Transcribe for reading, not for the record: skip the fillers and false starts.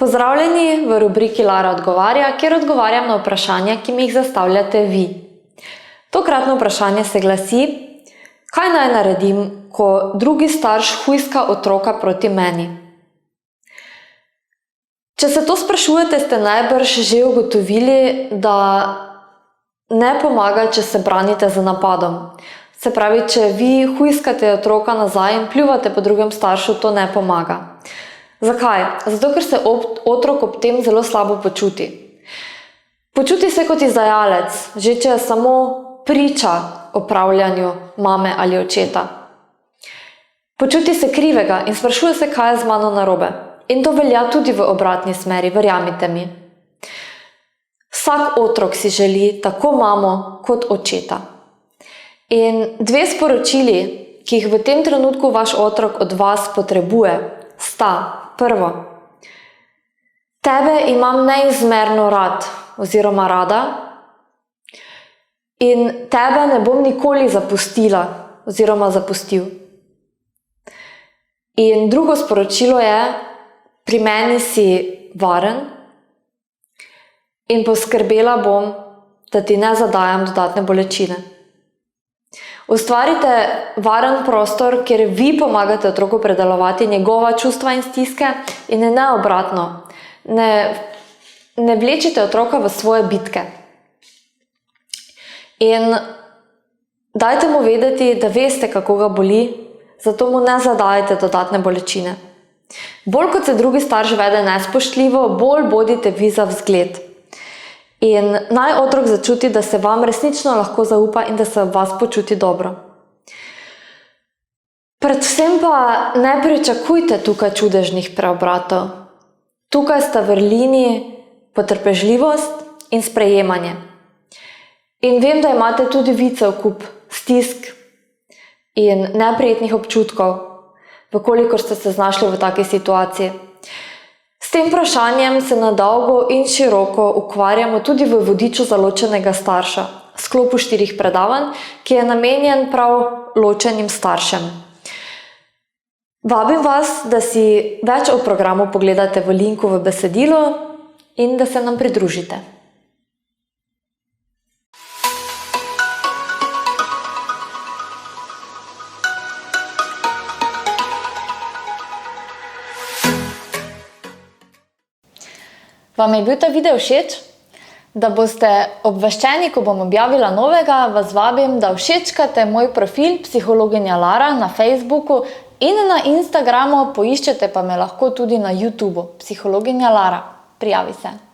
Pozdravljeni v rubriki Lara odgovarja, kjer odgovarjam na vprašanja, ki mi jih zastavljate vi. Tokratno vprašanje se glasi: kaj naj naredim, ko drugi starš hujska otroka proti meni? Če se to sprašujete, ste najbrž že ugotovili, da ne pomaga, če se branite z napadom. Se pravi, če vi hujskate otroka nazaj in pljuvate po drugem staršu, to ne pomaga. Zakaj? Zato, ker se otrok ob tem zelo slabo počuti. Počuti se kot izdajalec, že če je samo priča opravljanju mame ali očeta. Počuti se krivega in sprašuje se, kaj je z mano narobe. In to velja tudi v obratni smeri, verjamite mi. Vsak otrok si želi tako mamo kot očeta. In dve sporočili, ki jih v tem trenutku vaš otrok od vas potrebuje, sta: prvo, tebe imam neizmerno rad oziroma rada in tebe ne bom nikoli zapustila oziroma zapustil. In drugo sporočilo je: pri meni si varen in poskrbela bom, da ti ne zadajam dodatne bolečine. Ustvarite varen prostor, kjer vi pomagate otroku predelovati njegova čustva in stiske in ne obratno. Ne vlečite otroka v svoje bitke. In dajte mu vedeti, da veste, kako ga boli, zato mu ne zadajate dodatne bolečine. Bolj kot se drugi starš vede nespoštljivo, bolj bodite vi za vzgled. In naj otrok začuti, da se vam resnično lahko zaupa in da se ob vas počuti dobro. Predvsem pa ne pričakujte tukaj čudežnih preobratov. Tukaj sta vrlini potrpežljivost in sprejemanje. In vem, da imate tudi vi cel kup stisk in neprijetnih občutkov, vkolikor ste se znašli v taki situaciji. S tem vprašanjem se na dolgo in široko ukvarjamo tudi v vodiču za ločenega starša, sklopu 4 predavanj, ki je namenjen prav ločenim staršem. Vabim vas, da si več o programu pogledate v linku v besedilu in da se nam pridružite. Vam je bil ta video všeč? Da boste obveščeni, ko bom objavila novega, vas vabim, da všečkate moj profil Psihologinja Lara na Facebooku in na Instagramu, poiščete pa me lahko tudi na YouTubeu Psihologinja Lara. Prijavi se.